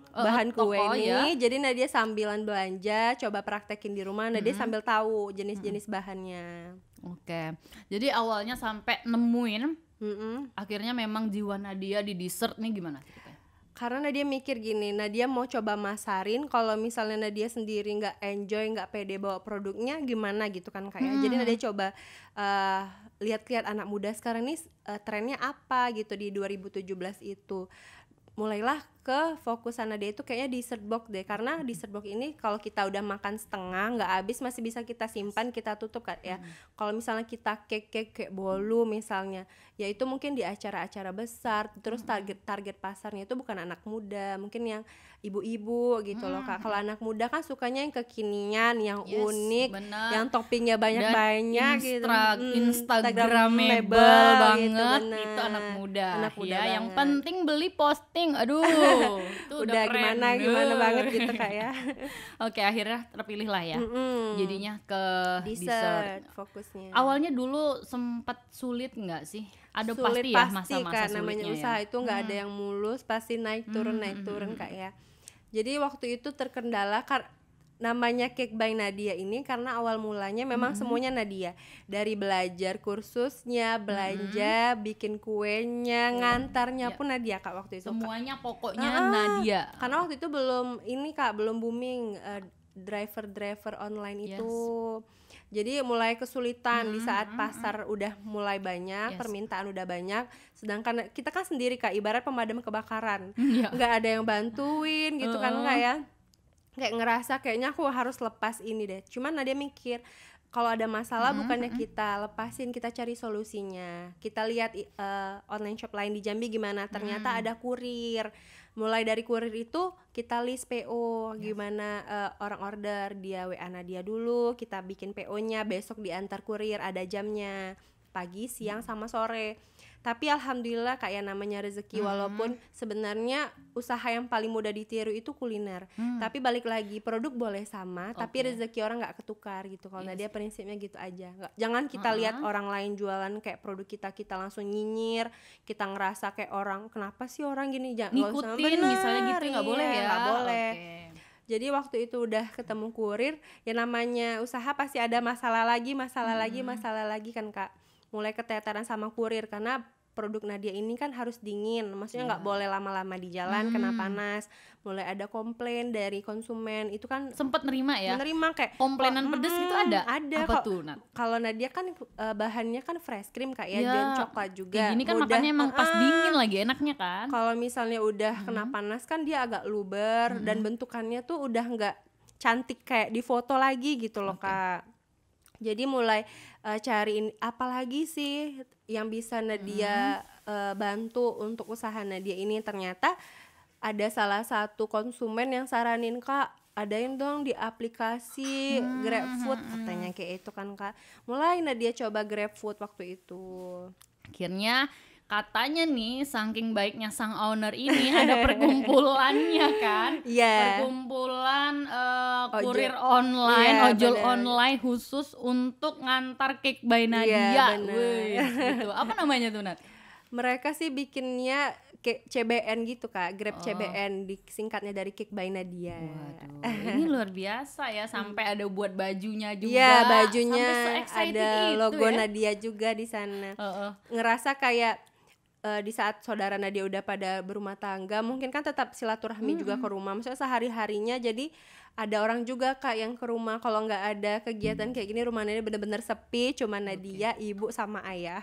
kue toko, ini, ya. jadi Nadia sambilan belanja, coba praktekin di rumah, Nadia sambil tahu jenis-jenis bahannya. Oke. Jadi awalnya sampai nemuin, Mm-mm. akhirnya memang jiwa Nadia di dessert nih gimana ceritanya? Karena Nadia mikir gini, Nadia mau coba masarin, kalau misalnya Nadia sendiri nggak enjoy, nggak pede bawa produknya gimana gitu kan Kak ya. Jadi Nadia coba lihat-lihat anak muda sekarang nih trennya apa gitu di 2017 itu. Mulailah ke fokusan Nadia itu kayaknya dessert box deh, karena dessert box ini kalau kita udah makan setengah nggak habis masih bisa kita simpan, kita tutup kan ya. Kalau misalnya kita cake kayak bolu misalnya, ya itu mungkin di acara-acara besar, terus target pasarnya itu bukan anak muda, mungkin yang ibu-ibu gitu loh Kak. Kalau anak muda kan sukanya yang kekinian, yang unik, bener. yang toppingnya banyak-banyak gitu, Instagramable banget gitu, itu anak muda ya. Yang penting beli posting, aduh itu udah keren. gimana banget gitu Kak ya. Oke, akhirnya terpilih lah ya. Jadinya ke dessert fokusnya. Awalnya dulu sempat sulit nggak sih? Ada Sulit pasti ya pasti masa-masa Kak, sulitnya namanya ya. usaha itu nggak ada yang mulus, pasti naik turun Kak ya. Jadi waktu itu terkendala namanya Cake by Nadia ini karena awal mulanya memang semuanya Nadia, dari belajar kursusnya, belanja, bikin kuenya, ngantarnya pun Nadia Kak waktu itu. Semuanya pokoknya Nadia. Karena waktu itu belum ini Kak, belum booming driver online itu. Jadi mulai kesulitan di saat pasar udah mulai banyak, permintaan udah banyak, sedangkan kita kan sendiri Kak, ibarat pemadam kebakaran, nggak ada yang bantuin gitu kan Kak ya. Kayak ngerasa kayaknya aku harus lepas ini deh. Cuman Nadia mikir kalau ada masalah bukannya kita lepasin, kita cari solusinya. Kita lihat online shop lain di Jambi gimana, ternyata ada kurir. Mulai dari kurir itu kita list PO, gimana orang order, dia WA Nadia dulu, kita bikin PO-nya, besok diantar kurir, ada jamnya, pagi, siang, sama sore. Tapi alhamdulillah kayak namanya rezeki, walaupun sebenarnya usaha yang paling mudah ditiru itu kuliner. Tapi balik lagi, produk boleh sama, tapi rezeki orang nggak ketukar gitu. Kalau Nadia prinsipnya gitu aja. Jangan kita lihat orang lain jualan kayak produk kita langsung nyinyir, kita ngerasa kayak orang, kenapa sih orang gini, ngikutin misalnya gitu, nggak boleh ya. Nggak boleh. Jadi waktu itu udah ketemu kurir, ya namanya usaha pasti ada masalah lagi kan Kak. Mulai keteteran sama kurir karena produk Nadia ini kan harus dingin, maksudnya nggak boleh lama-lama di jalan kena panas. Mulai ada komplain dari konsumen, itu kan sempet nerima kayak komplainan pedes gitu ada apa tuh Nat? Kalau Nadia kan bahannya kan fresh cream Kak ya, dan coklat juga. Ini kan makannya emang pas dingin lagi enaknya kan. Kalau misalnya udah kena panas kan dia agak luber dan bentukannya tuh udah nggak cantik kayak di foto lagi gitu loh Kak. Jadi mulai cariin apalagi sih yang bisa Nadia bantu untuk usaha Nadia ini. Ternyata ada salah satu konsumen yang saranin, Kak, adain dong di aplikasi GrabFood, katanya kayak itu kan Kak. Mulai Nadia coba GrabFood waktu itu. Akhirnya katanya nih saking baiknya sang owner ini ada perkumpulannya kan. Perkumpulan kurir online, ojol online khusus untuk ngantar Cake by Nadia. Gitu. Apa namanya tuh Nat? Mereka sih bikinnya kayak CBN gitu Kak, Grab CBN, disingkatnya dari Cake by Nadia. Waduh, ini luar biasa ya, sampai ada buat bajunya juga. Iya, bajunya ada logo ya? Nadia juga di sana. Ngerasa kayak di saat saudara Nadia udah pada berumah tangga, mungkin kan tetap silaturahmi juga ke rumah, maksudnya sehari-harinya. Jadi ada orang juga Kak yang ke rumah, kalau nggak ada kegiatan kayak gini rumah Nadia bener-bener sepi, cuma Nadia, ibu sama ayah.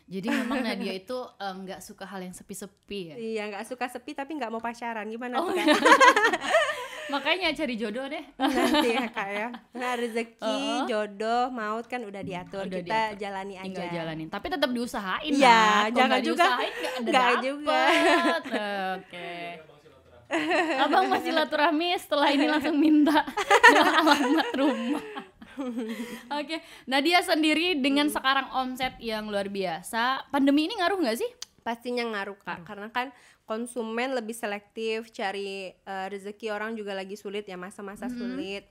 Jadi memang Nadia itu nggak suka hal yang sepi-sepi ya? Iya, nggak suka sepi tapi nggak mau pacaran, gimana tuh Kak? Makanya cari jodoh deh nanti ya Kak ya. Nah, rezeki, jodoh, maut kan udah diatur, kita jalani aja. Tinggal jalanin, tapi tetap diusahain. Ya, jangan juga nggak juga. Oke. Abang masih silaturahmi, setelah ini langsung minta alamat rumah. Oke, Nadia sendiri dengan sekarang omset yang luar biasa, pandemi ini ngaruh nggak sih? Pastinya ngaruh Kak, karena kan konsumen lebih selektif, cari rezeki, orang juga lagi sulit ya, masa-masa sulit.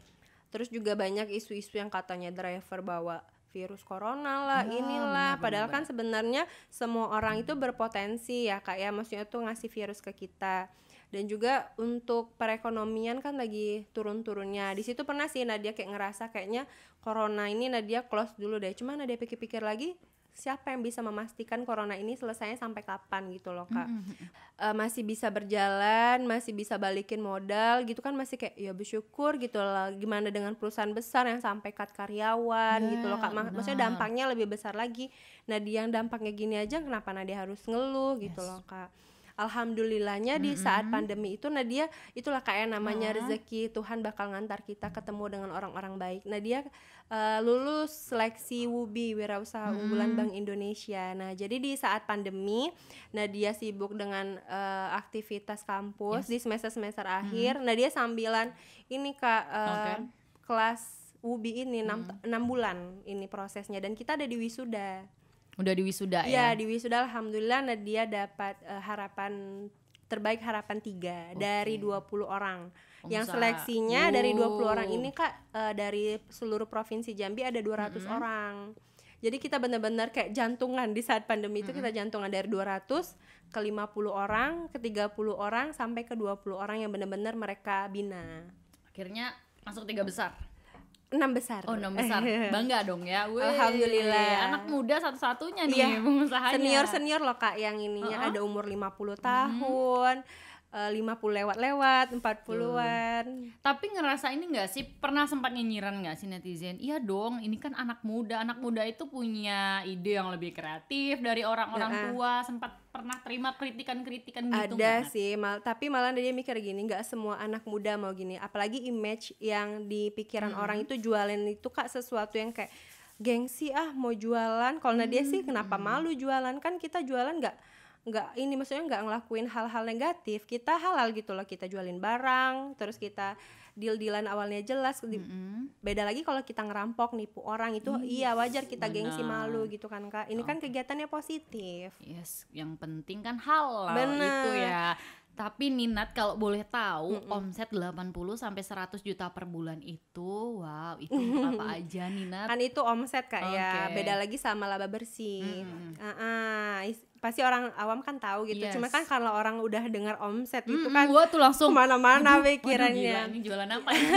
Terus juga banyak isu-isu yang katanya driver bawa virus corona lah, inilah. Padahal kan sebenarnya semua orang itu berpotensi ya Kak ya, maksudnya tuh ngasih virus ke kita. Dan juga untuk perekonomian kan lagi turun-turunnya. Di situ pernah sih Nadia kayak ngerasa kayaknya corona ini Nadia close dulu deh. Cuma Nadia pikir-pikir lagi, siapa yang bisa memastikan corona ini selesainya sampai kapan gitu loh Kak. Masih bisa berjalan, masih bisa balikin modal gitu kan, masih kayak ya bersyukur gitu lah. Gimana dengan perusahaan besar yang sampai cut karyawan gitu loh Kak. Maksudnya dampaknya lebih besar lagi. Nadia yang dampaknya gini aja, kenapa Nadia harus ngeluh gitu loh Kak. alhamdulillahnya di saat pandemi itu Nadia itulah kayak namanya rezeki, Tuhan bakal ngantar kita ketemu dengan orang-orang baik. Nadia lulus seleksi WUBI, Wirausaha Unggulan Bank Indonesia. Nah, jadi di saat pandemi Nadia sibuk dengan aktivitas kampus di semester akhir. Nadia sambilan ini Kak kelas WUBI ini 6 bulan ini prosesnya, dan kita ada di wisuda. Udah di wisuda ya? Iya, di wisuda alhamdulillah Nadia dapat harapan terbaik harapan 3 dari 20 orang. Yang seleksinya dari 20 orang ini Kak dari seluruh provinsi Jambi ada 200 orang. Jadi kita benar-benar kayak jantungan di saat pandemi itu, kita jantungan dari 200 ke 50 orang, ke 30 orang sampai ke 20 orang yang benar-benar mereka bina. Akhirnya masuk 3 besar. 6 besar. Oh, 6 besar. Bangga dong ya. Wih, alhamdulillah. Anak muda satu-satunya nih pengusahanya. Senior loh Kak yang ininya ada umur 50 tahun. 50 lewat 40-an. Tapi ngerasa ini gak sih, pernah sempat nyinyiran gak sih netizen? Iya dong, ini kan anak muda itu punya ide yang lebih kreatif dari orang-orang tua. Sempat pernah terima kritikan-kritikan gitu? Ada sih, tapi malah dia mikir gini, gak semua anak muda mau gini. Apalagi image yang di pikiran orang itu jualan itu Kak sesuatu yang kayak gengsi mau jualan. Kalau Nadia sih kenapa malu jualan, kan kita jualan nggak ini maksudnya nggak ngelakuin hal-hal negatif, kita halal gitu loh, kita jualin barang, terus kita deal-dealan awalnya jelas. Beda lagi kalau kita ngerampok, nipu orang itu iya wajar kita gengsi malu gitu kan Kak. Ini kan kegiatannya positif. Yes, yang penting kan halal itu ya. Tapi Ninat kalau boleh tahu omset 80 sampai 100 juta per bulan itu, wow, itu apa aja Ninat? Kan itu omset Kak ya. Beda lagi sama laba bersih. Pasti orang awam kan tahu gitu. Cuma kan kalau orang udah dengar omset itu kan gua tuh langsung kemana-mana pikirannya. Gila, ini jualan apa ya?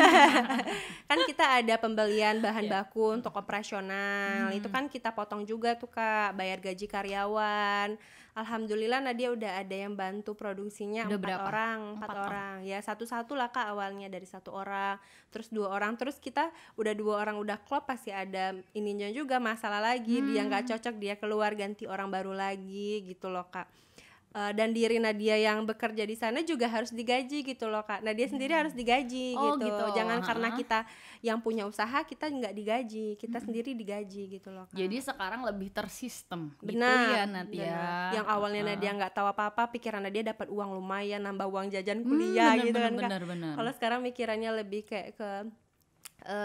Kan kita ada pembelian bahan baku untuk operasional. Itu kan kita potong juga tuh Kak, bayar gaji karyawan. Alhamdulillah Nadia udah ada yang bantu produksinya. 4 orang. Ya satu-satu lah Kak awalnya, dari 1 orang, terus 2 orang, terus kita udah 2 orang udah klop, pasti ada ininya juga masalah lagi. Dia nggak cocok, dia keluar ganti orang baru lagi gitu loh Kak. Dan diri Nadia yang bekerja di sana juga harus digaji gitu loh Kak. Nadia sendiri harus digaji gitu. Jangan karena kita yang punya usaha kita nggak digaji, kita sendiri digaji gitu loh Kak. Jadi sekarang lebih tersistem. Benar, gitu ya Nadia. Yang awalnya Nadia nggak tahu apa-apa, pikiran Nadia dapat uang lumayan, nambah uang jajan kuliah gitu kan Kak. Kalau sekarang mikirannya lebih kayak ke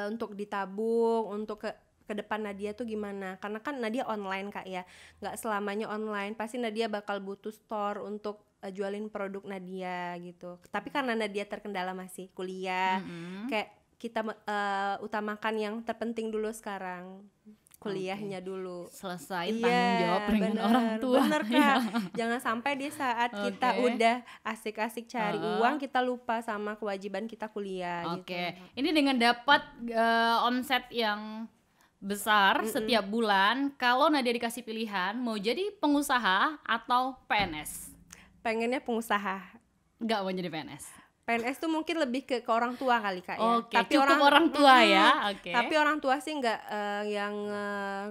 untuk ditabung, untuk ke depan Nadia tuh gimana, karena kan Nadia online Kak ya, nggak selamanya online, pasti Nadia bakal butuh store untuk jualin produk Nadia gitu. Tapi karena Nadia terkendala masih kuliah, kayak kita utamakan yang terpenting dulu sekarang, kuliahnya dulu, selesain tanggung jawab dengan orang tua. Bener Kak. Jangan sampai di saat kita udah asik-asik cari uang, kita lupa sama kewajiban kita kuliah. Gitu. Ini dengan dapat omset yang besar setiap bulan, kalau Nadia dikasih pilihan mau jadi pengusaha atau PNS? Pengennya pengusaha. Nggak mau jadi PNS? PNS tuh mungkin lebih ke orang tua kali Kak ya. Tapi orang tua ya. Tapi orang tua sih nggak yang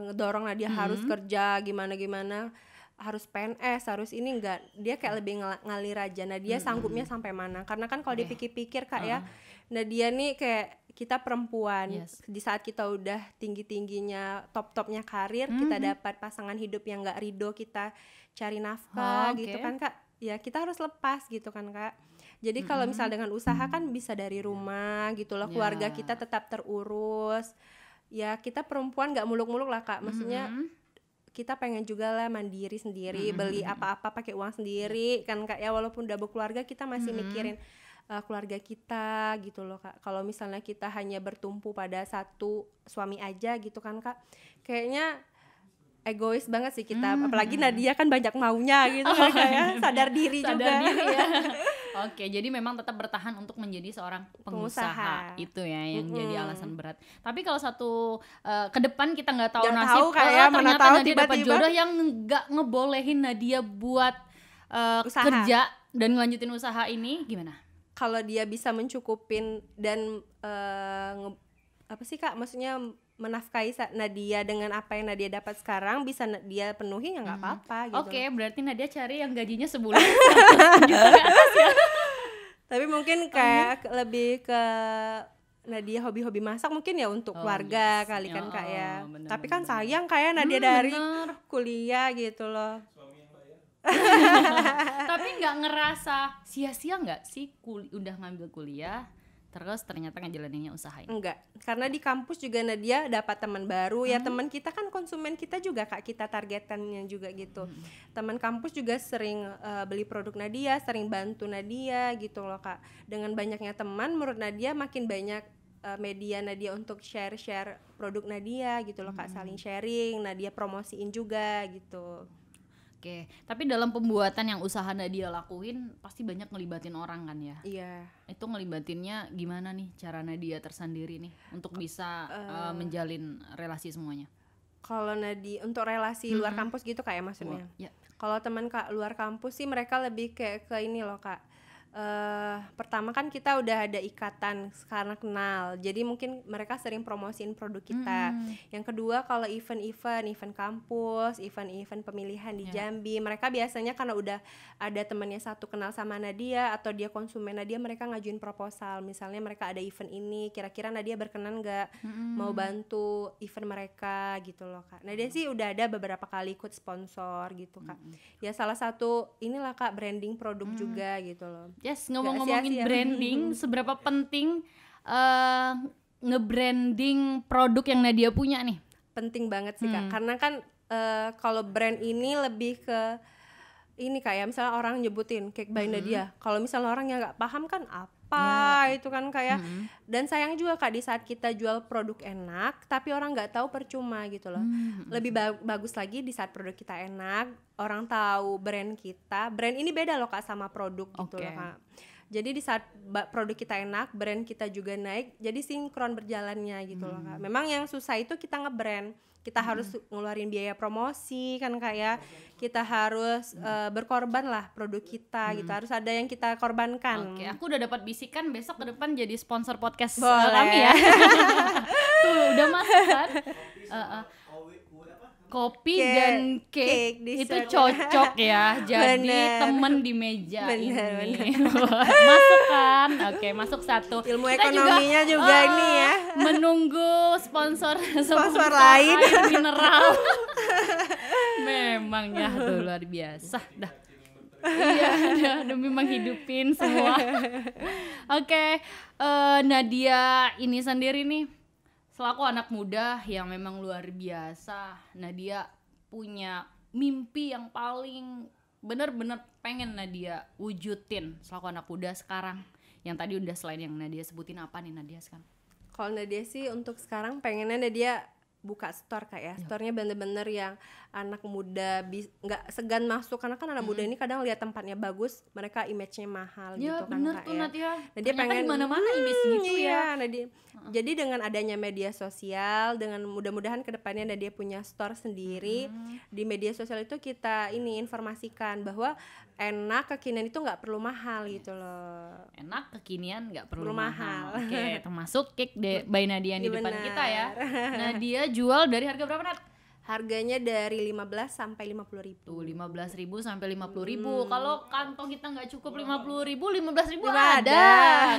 ngedorong Nadia harus kerja gimana-gimana, harus PNS, harus ini, enggak. Dia kayak lebih ngalir aja. Nadia sanggupnya sampai mana? Karena kan kalau dipikir-pikir Kak ya, Nadia nih kayak kita perempuan, di saat kita udah tinggi-tingginya, top-topnya karir, kita dapat pasangan hidup yang gak ridho, kita cari nafkah gitu kan Kak, ya kita harus lepas gitu kan Kak. Jadi kalau misal dengan usaha kan bisa dari rumah gitu loh, keluarga kita tetap terurus. Ya kita perempuan gak muluk-muluk lah Kak, maksudnya kita pengen juga lah mandiri sendiri, beli apa-apa pakai uang sendiri kan Kak ya, walaupun udah berkeluarga kita masih mikirin keluarga kita gitu loh Kak. Kalau misalnya kita hanya bertumpu pada satu suami aja gitu kan Kak, kayaknya egois banget sih kita. Apalagi Nadia kan banyak maunya gitu kan Kak ya, sadar diri juga. Ya. Jadi memang tetap bertahan untuk menjadi seorang pengusaha. Itu ya yang jadi alasan berat. Tapi kalau ke depan kita nggak tahu nasib, mana tahu Nadia dapat jodoh yang nggak ngebolehin Nadia buat kerja dan ngelanjutin usaha ini, gimana? Kalau dia bisa mencukupin dan apa sih Kak, maksudnya menafkahi Nadia dengan apa yang Nadia dapat sekarang bisa dia penuhi ya nggak apa-apa gitu. Oke, berarti Nadia cari yang gajinya sebulan 100 juta ke atas ya. Tapi mungkin kayak lebih ke Nadia hobi-hobi masak mungkin ya untuk keluarga kali kan Kak ya. Bener, tapi kan sayang kayak Nadia dari kuliah gitu loh. Tapi nggak ngerasa sia-sia nggak sih udah ngambil kuliah terus ternyata ngejalaninnya usaha ini? Enggak, karena di kampus juga Nadia dapat teman baru ya. Teman kita kan konsumen kita juga Kak, kita targetannya juga gitu. Teman kampus juga sering beli produk Nadia, sering bantu Nadia gitu loh Kak. Dengan banyaknya teman menurut Nadia makin banyak media Nadia untuk share produk Nadia gitu loh Kak, saling sharing, Nadia promosiin juga gitu. Oke, tapi dalam pembuatan yang usaha Nadia lakuin pasti banyak ngelibatin orang kan ya? Iya. Itu ngelibatinnya gimana nih cara Nadia tersendiri nih untuk bisa menjalin relasi semuanya? Kalau Nadia untuk relasi luar kampus gitu kayak maksudnya? Ya. Kalau teman Kak luar kampus sih mereka lebih kayak ke ini loh Kak. Pertama kan kita udah ada ikatan karena kenal, jadi mungkin mereka sering promosiin produk kita. Yang kedua kalau event kampus, event pemilihan di Jambi, mereka biasanya karena udah ada temannya satu kenal sama Nadia atau dia konsumen Nadia, mereka ngajuin proposal. Misalnya mereka ada event ini, kira-kira Nadia berkenan nggak mau bantu event mereka gitu loh Kak. Nadia sih udah ada beberapa kali ikut sponsor gitu Kak. Ya salah satu inilah Kak branding produk juga gitu loh. Yes, ngomongin branding, seberapa penting nge-branding produk yang Nadia punya nih? Penting banget sih Kak, karena kan kalau brand ini lebih ke ini kayak misalnya orang nyebutin Cake by Nadia, kalau misalnya orang yang nggak paham kan itu kan kayak dan sayang juga Kak di saat kita jual produk enak tapi orang nggak tahu percuma gitu loh. Lebih bagus lagi di saat produk kita enak, orang tahu brand kita, brand ini beda loh Kak sama produk gitu loh Kak. Jadi di saat produk kita enak, brand kita juga naik, jadi sinkron berjalannya gitu loh Kak. Memang yang susah itu kita nge-brand, kita harus ngeluarin biaya promosi kan Kak ya. Kita harus berkorban lah produk kita gitu, harus ada yang kita korbankan. Oke, aku udah dapat bisikan besok ke depan jadi sponsor podcast Boleh. kami ya. Tuh udah masuk kan. Kopi dan cake itu cocok ya, jadi temen di meja ini. Masuk kan? Oke, masuk satu. Ilmu kita ekonominya juga ini ya. Menunggu sponsor lain. Air mineral. Memang ya tuh luar biasa dah. Iya, demi menghidupin semua. Oke, Nadia ini sendiri nih selaku anak muda yang memang luar biasa, Nadia punya mimpi yang paling bener-bener pengen Nadia wujudin selaku anak muda sekarang. Yang tadi udah selain yang Nadia sebutin, apa nih Nadia sekarang? Kalau Nadia sih untuk sekarang pengennya Nadia buka store Kak ya. Store-nya bener-bener yang anak muda nggak segan masuk, karena kan anak muda ini kadang lihat tempatnya bagus, mereka image-nya mahal gitu kan Kak ya. Nadia. Nah, dia pengen mana-mana image gitu ya. Nadia. Jadi dengan adanya media sosial, dengan mudah-mudahan kedepannya Nadia punya store sendiri. Di media sosial itu kita ini informasikan bahwa enak kekinian itu nggak perlu mahal gitu loh. Enak kekinian nggak perlu mahal. Oke, termasuk Cake by Nadia yang di depan kita ya. Nadia jual dari harga berapa Nat? Harganya dari 15 sampai 50.000. Tuh 15.000 sampai 50.000. Kalau kantong kita nggak cukup 50.000, 15.000 ada.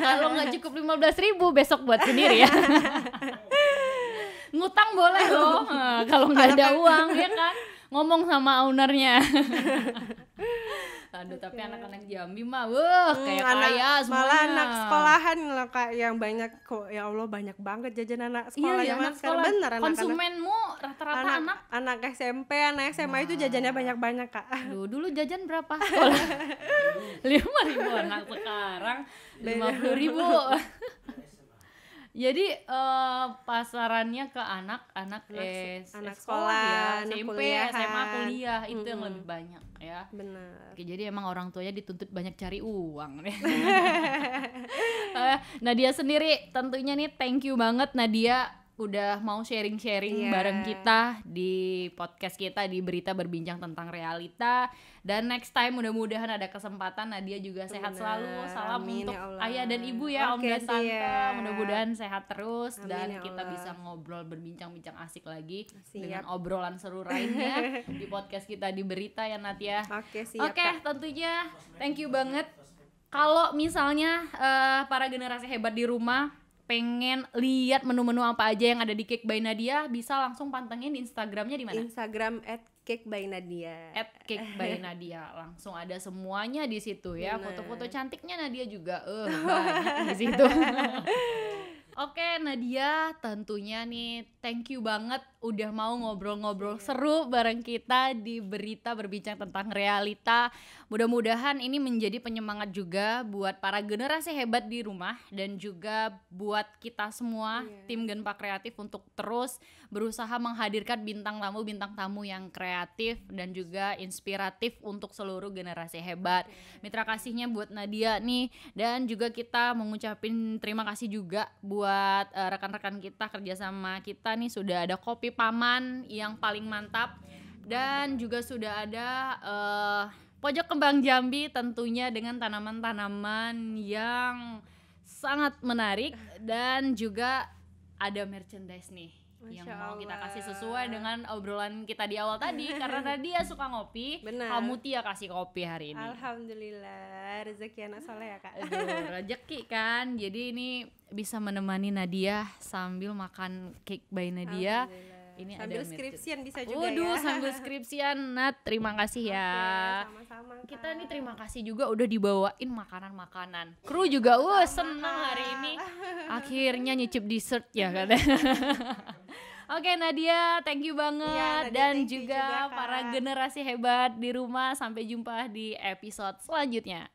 Kalau nggak cukup 15.000 besok buat sendiri ya. Ngutang boleh loh. Kalau nggak ada uang ya kan. Ngomong sama ownernya. Aduh, tapi anak-anak Jambi mah kayak kaya semuanya. Malah anak sekolahan loh Kak yang banyak kok, ya Allah banyak banget jajan anak sekolah anak sekolah. Bener, konsumenmu rata-rata anak SMP, anak SMA itu jajannya banyak-banyak Kak. Dulu jajan berapa sekolah? 5.000, anak sekarang 50.000. Jadi pasarannya ke anak-anak sekolah, ya, SMP, SMA, kuliah itu yang lebih banyak ya. Benar. Oke, jadi emang orang tuanya dituntut banyak cari uang nih. Nadia sendiri tentunya nih thank you banget Nadia udah mau sharing-sharing bareng kita di podcast kita di Berita Berbincang Tentang Realita. Dan next time mudah-mudahan ada kesempatan Nadia juga sehat selalu. Salam untuk ayah dan ibu ya, Om dan Tante. Mudah-mudahan sehat terus dan kita bisa ngobrol berbincang-bincang asik lagi dengan obrolan seru lainnya di podcast kita di Berita ya Nat ya. Oke, tentunya thank you banget. Kalau misalnya para generasi hebat di rumah pengen lihat menu-menu apa aja yang ada di Cake by Nadia, bisa langsung pantengin Instagramnya di mana? Instagram @cake_by_nadia. @cake_by_nadia. Langsung ada semuanya di situ ya. Foto-foto cantiknya Nadia juga banyak di situ. Oke Nadia, tentunya nih thank you banget udah mau ngobrol-ngobrol seru bareng kita di Berita Berbincang Tentang Realita. Mudah-mudahan ini menjadi penyemangat juga buat para generasi hebat di rumah dan juga buat kita semua tim Genpa Kreatif untuk terus berusaha menghadirkan bintang tamu yang kreatif dan juga inspiratif untuk seluruh generasi hebat. Mitra kasihnya buat Nadia nih, dan juga kita mengucapin terima kasih juga buat rekan-rekan kita kerjasama kita nih. Sudah ada kopi Paman yang paling mantap, dan juga sudah ada Pojok Kembang Jambi tentunya dengan tanaman-tanaman yang sangat menarik, dan juga ada merchandise nih yang mau kita kasih sesuai dengan obrolan kita di awal tadi. Karena Nadia suka ngopi, kamu Tia kasih kopi hari ini. Alhamdulillah, rezeki anak soleh ya Kak. Aduh, rezeki kan. Jadi ini bisa menemani Nadia sambil makan Cake by Nadia. Ini sambil skripsian bisa juga ya. Sambil skripsian. Nat, terima kasih ya. Sama-sama Kak. Kita nih terima kasih juga udah dibawain makanan-makanan. Kru juga seneng hari ini. Akhirnya nyicip dessert ya kan. Oke Nadia, thank you banget. Dan juga para generasi hebat di rumah. Sampai jumpa di episode selanjutnya.